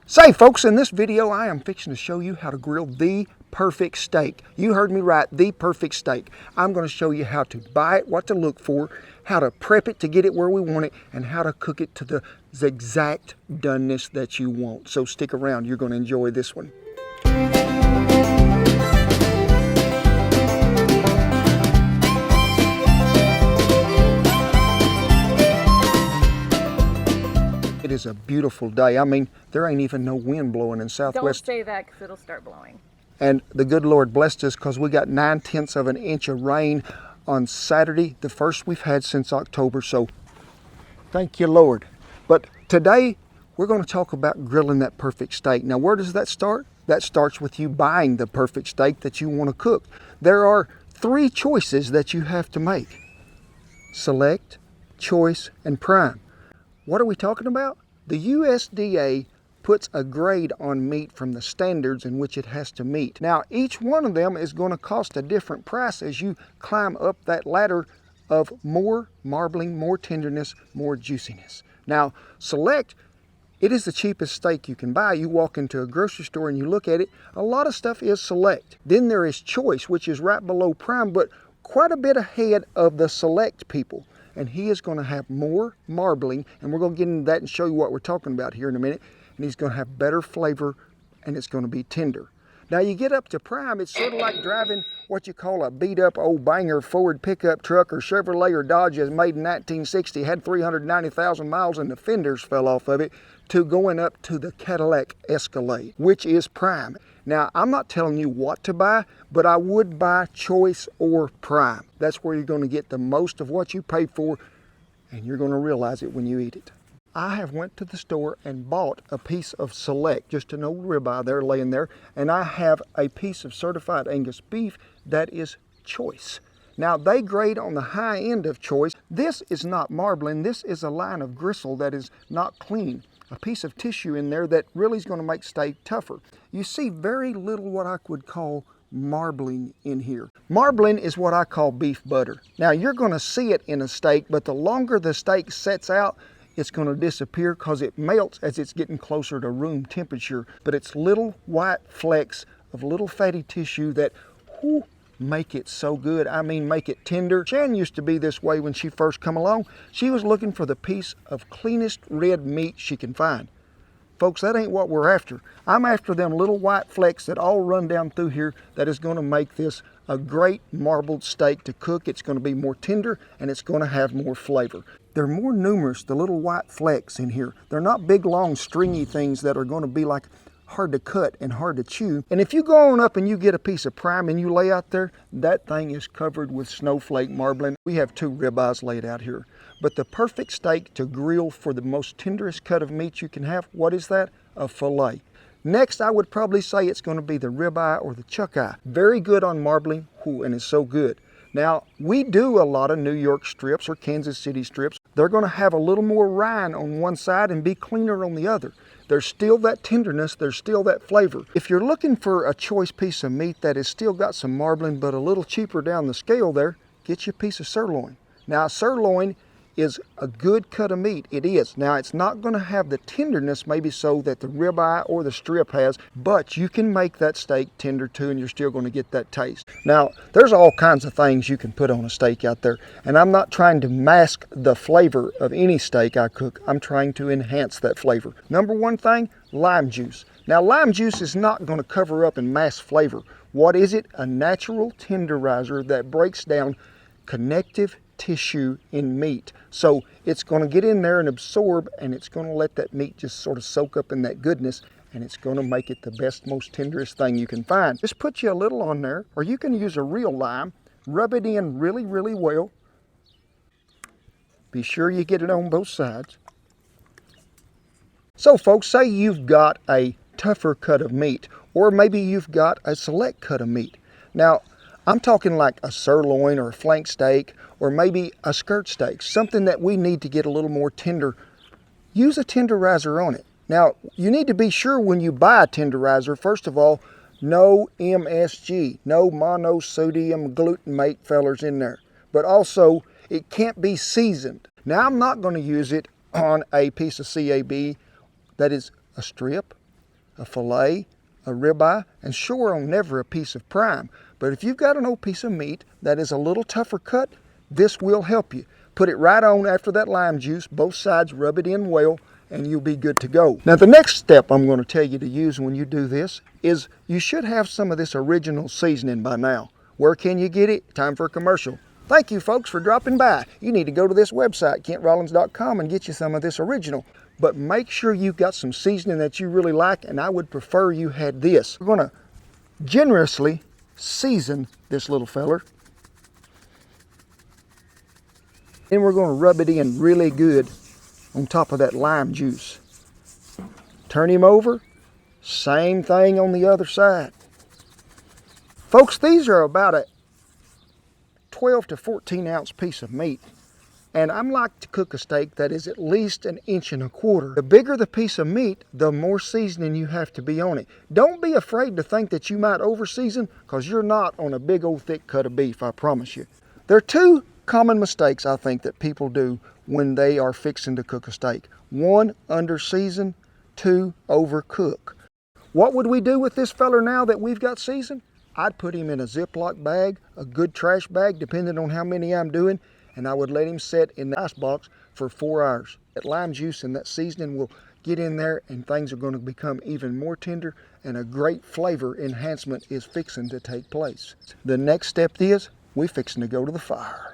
Say folks, in this video I am fixing to show you how to grill the perfect steak. You heard me right, the perfect steak. I'm going to show you how to buy it, what to look for, how to prep it to get it where we want it, and how to cook it to the exact doneness that you want. So stick around, you're going to enjoy this one. It is a beautiful day. I mean, there ain't even no wind blowing in Southwest. Don't say that because it'll start blowing. And the good Lord blessed us because we got 9/10 of an inch of rain on Saturday, the first we've had since October. So thank you, Lord. But today we're going to talk about grilling that perfect steak. Now, where does that start? That starts with you buying the perfect steak that you want to cook. There are 3 choices that you have to make: select, choice, and prime. What are we talking about? The USDA puts a grade on meat from the standards in which it has to meet. Now, each one of them is going to cost a different price as you climb up that ladder of more marbling, more tenderness, more juiciness. Now, select, it is the cheapest steak you can buy. You walk into a grocery store and you look at it, a lot of stuff is select. Then there is choice, which is right below prime, but quite a bit ahead of the select people. And he is going to have more marbling, and we're going to get into that and show you what we're talking about here in a minute. And he's going to have better flavor, and it's going to be tender. Now you get up to prime, it's sort of like driving what you call a beat up old banger Ford pickup truck or Chevrolet or Dodge that's made in 1960, had 390,000 miles and the fenders fell off of it, to going up to the Cadillac Escalade, which is prime. Now, I'm not telling you what to buy, but I would buy choice or prime. That's where you're going to get the most of what you pay for, and you're going to realize it when you eat it. I have went to the store and bought a piece of select, just an old ribeye there laying there, and I have a piece of certified Angus beef that is choice. Now, they grade on the high end of choice. This is not marbling. This is a line of gristle that is not clean. A piece of tissue in there that really is going to make steak tougher. You see very little what I would call marbling in here. Marbling is what I call beef butter. Now, you're going to see it in a steak, but the longer the steak sets out, it's going to disappear because it melts as it's getting closer to room temperature. But it's little white flecks of little fatty tissue that make it so good. I mean, make it tender. Shan used to be this way when she first come along. She was looking for the piece of cleanest red meat she can find. Folks, that ain't what we're after. I'm after them little white flecks that all run down through here that is going to make this a great marbled steak to cook. It's going to be more tender and it's going to have more flavor. They're more numerous, the little white flecks in here. They're not big, long, stringy things that are going to be like hard to cut and hard to chew. And if you go on up and you get a piece of prime and you lay out there, that thing is covered with snowflake marbling. We have 2 ribeyes laid out here. But the perfect steak to grill for the most tenderest cut of meat you can have, what is that? A fillet. Next, I would probably say it's going to be the ribeye or the chuck eye. Very good on marbling, and it's so good. Now, we do a lot of New York strips or Kansas City strips. They're going to have a little more rind on one side and be cleaner on the other. There's still that tenderness, there's still that flavor. If you're looking for a choice piece of meat that has still got some marbling but a little cheaper down the scale there, get you a piece of sirloin. Now, sirloin is a good cut of meat. It is. Now, it's not going to have the tenderness maybe so that the ribeye or the strip has, but you can make that steak tender too, and you're still going to get that taste. Now, there's all kinds of things you can put on a steak out there, and I'm not trying to mask the flavor of any steak I cook. I'm trying to enhance that flavor. Number one thing, lime juice. Now, lime juice is not going to cover up and mask flavor. What is it? A natural tenderizer that breaks down connective tissue in meat. So it's going to get in there and absorb, and it's going to let that meat just sort of soak up in that goodness, and it's going to make it the best, most tenderest thing you can find. Just put you a little on there, or you can use a real lime, rub it in really, really well. Be sure you get it on both sides. So folks, say you've got a tougher cut of meat, or maybe you've got a select cut of meat. Now, I'm talking like a sirloin or a flank steak or maybe a skirt steak, something that we need to get a little more tender. Use a tenderizer on it. Now, you need to be sure when you buy a tenderizer, first of all, no MSG, no monosodium glutamate fellers in there. But also, it can't be seasoned. Now, I'm not going to use it on a piece of CAB that is a strip a fillet, a ribeye, and sure on never a piece of prime. But if you've got an old piece of meat that is a little tougher cut, this will help you. Put it right on after that lime juice, both sides, rub it in well, and you'll be good to go. Now the next step I'm going to tell you to use when you do this is you should have some of this original seasoning by now. Where can you get it? Time for a commercial. Thank you folks for dropping by. You need to go to this website, KentRollins.com, and get you some of this original. But make sure you've got some seasoning that you really like, and I would prefer you had this. We're going to generously season this little feller. Then we're going to rub it in really good on top of that lime juice. Turn him over. Same thing on the other side. Folks, these are about a 12 to 14 ounce piece of meat. And I like to cook a steak that is at least 1.25 inches. The bigger the piece of meat, the more seasoning you have to be on it. Don't be afraid to think that you might over season, because you're not on a big old thick cut of beef, I promise you. There are two common mistakes I think that people do when they are fixing to cook a steak. 1, under season. 2, overcook. What would we do with this feller now that we've got seasoned? I'd put him in a Ziploc bag, a good trash bag, depending on how many I'm doing, and I would let him sit in the ice box for 4 hours. That lime juice and that seasoning will get in there, and things are going to become even more tender, and a great flavor enhancement is fixing to take place. The next step is we're fixing to go to the fire.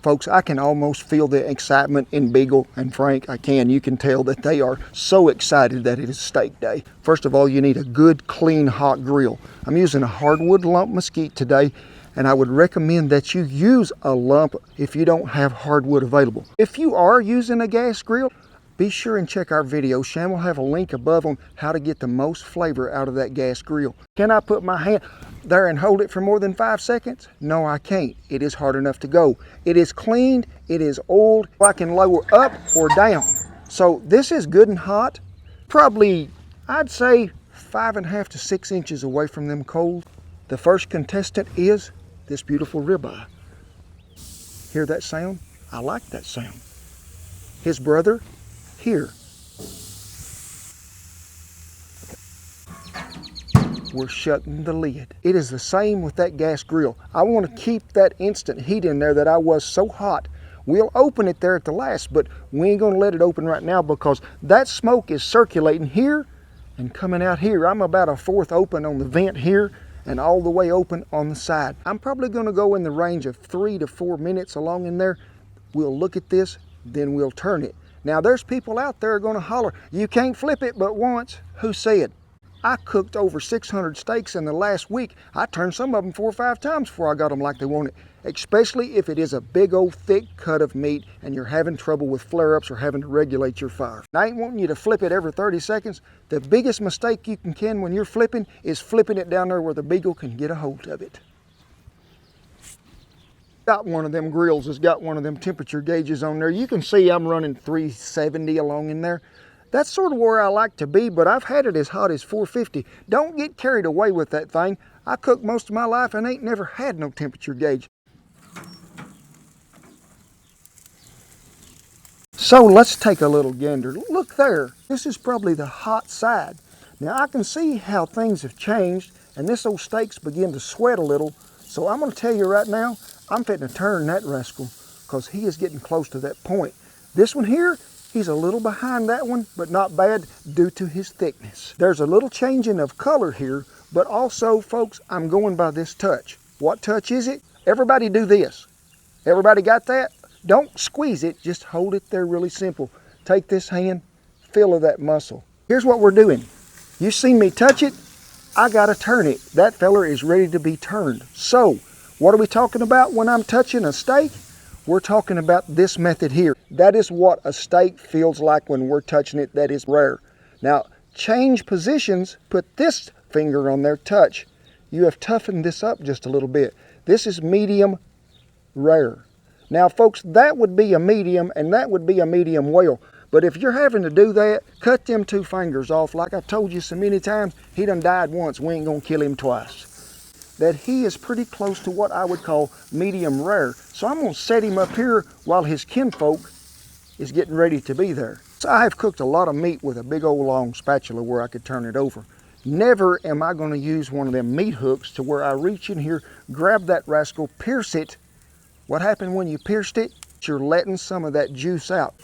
Folks, I can almost feel the excitement in Beagle and Frank. I can. You can tell that they are so excited that it is steak day. First of all, you need a good, clean, hot grill. I'm using a hardwood lump mesquite today, and I would recommend that you use a lump if you don't have hardwood available. If you are using a gas grill, be sure and check our video. Shan will have a link above on how to get the most flavor out of that gas grill. Can I put my hand there and hold it for more than 5 seconds? No, I can't. It is hard enough to go. It is cleaned, it is oiled. I can lower up or down. So this is good and hot. Probably, I'd say 5.5 to 6 inches away from them cold. The first contestant is this beautiful ribeye. Hear that sound? I like that sound. His brother, here. We're shutting the lid. It is the same with that gas grill. I want to keep that instant heat in there that I was so hot. We'll open it there at the last, but we ain't gonna let it open right now because that smoke is circulating here and coming out here. I'm about 1/4 open on the vent here and all the way open on the side. I'm probably gonna go in the range of 3 to 4 minutes along in there. We'll look at this, then we'll turn it. Now there's people out there gonna holler, you can't flip it but once. Who said? I cooked over 600 steaks in the last week. I turned some of them 4 or 5 times before I got them like they wanted, especially if it is a big old thick cut of meat and you're having trouble with flare-ups or having to regulate your fire. I ain't wanting you to flip it every 30 seconds. The biggest mistake you can when you're flipping is flipping it down there where the beagle can get a hold of it. Got one of them grills has got one of them temperature gauges on there. You can see I'm running 370 along in there. That's sort of where I like to be, but I've had it as hot as 450. Don't get carried away with that thing. I cooked most of my life and ain't never had no temperature gauge. So let's take a little gander. Look there. This is probably the hot side. Now I can see how things have changed, and this old steak's beginning to sweat a little. So I'm going to tell you right now, I'm fitting to turn that rascal because he is getting close to that point. This one here, he's a little behind that one, but not bad due to his thickness. There's a little changing of color here, but also, folks, I'm going by this touch. What touch is it? Everybody do this. Everybody got that? Don't squeeze it, just hold it there really simple. Take this hand, feel of that muscle. Here's what we're doing. You seen me touch it? I gotta turn it. That feller is ready to be turned. So, what are we talking about when I'm touching a steak? We're talking about this method here. That is what a steak feels like when we're touching it. That is rare. Now, change positions, put this finger on there, touch. You have toughened this up just a little bit. This is medium rare. Now, folks, that would be a medium and that would be a medium well. But if you're having to do that, cut them 2 fingers off. Like I told you so many times, he done died once. We ain't gonna kill him twice. That he is pretty close to what I would call medium rare. So I'm gonna set him up here while his kinfolk is getting ready to be there. I have cooked a lot of meat with a big old long spatula where I could turn it over. Never am I going to use one of them meat hooks to where I reach in here, grab that rascal, pierce it. What happened when you pierced it? You're letting some of that juice out.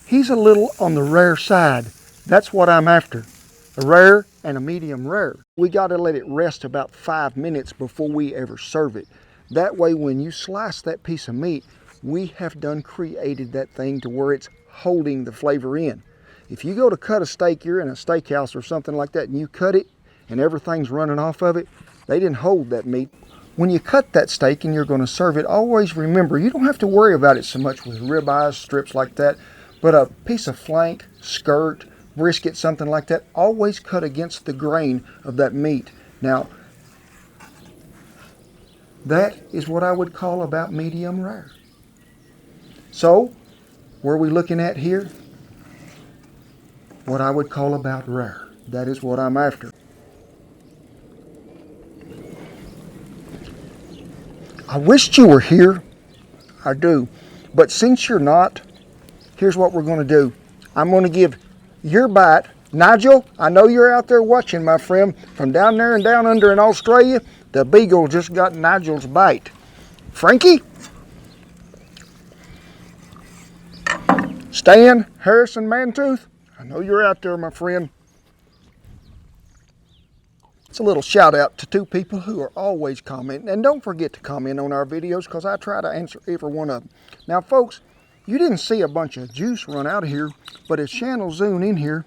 He's a little on the rare side. That's what I'm after. A rare and a medium rare. We got to let it rest about 5 minutes before we ever serve it. That way when you slice that piece of meat, we have done created that thing to where it's holding the flavor in. If you go to cut a steak, you're in a steakhouse or something like that, and you cut it and everything's running off of it, they didn't hold that meat. When you cut that steak and you're going to serve it, always remember, you don't have to worry about it so much with ribeyes, strips like that, but a piece of flank, skirt, brisket, something like that, always cut against the grain of that meat. Now, that is what I would call about medium rare. So, where are we looking at here? What I would call about rare. That is what I'm after. I wished you were here. I do. But since you're not, here's what we're going to do. I'm going to give your bite. Nigel, I know you're out there watching, my friend. From down there and down under in Australia, the beagle just got Nigel's bite. Frankie? Stan, Harrison, Mantooth, I know you're out there, my friend. It's a little shout out to 2 people who are always commenting. And don't forget to comment on our videos because I try to answer every one of them. Now, folks, you didn't see a bunch of juice run out of here, but as channel zoom in here,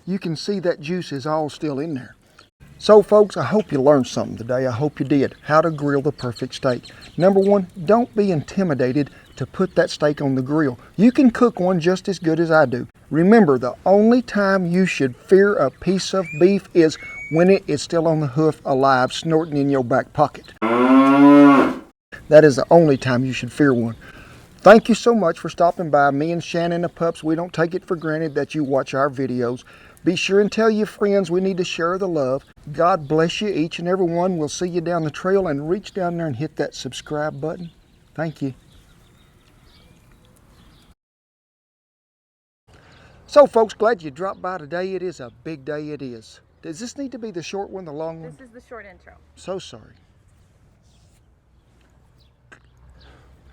you can see that juice is all still in there. So, folks, I hope you learned something today. I hope you did. How to grill the perfect steak. Number 1, don't be intimidated to put that steak on the grill. You can cook one just as good as I do. Remember, the only time you should fear a piece of beef is when it is still on the hoof alive, snorting in your back pocket. That is the only time you should fear one. Thank you so much for stopping by. Me and Shannon the pups, we don't take it for granted that you watch our videos. Be sure and tell your friends we need to share the love. God bless you, each and every one. We'll see you down the trail, and reach down there and hit that subscribe button. Thank you. So, folks, glad you dropped by today. It is a big day, it is. Does this need to be the short one, the long one? This is the short intro. So sorry.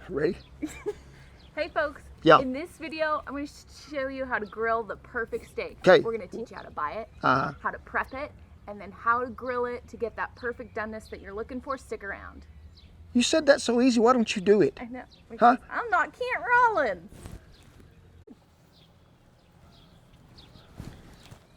Ready? Hey folks, Yeah. in this video, I'm going to show you how to grill the perfect steak. 'Kay. We're going to teach you how to buy it, Uh-huh. how to prep it, and then how to grill it to get that perfect doneness that you're looking for. Stick around. You said that so easy. Why don't you do it? I know. Huh? I'm not Kent Rollins.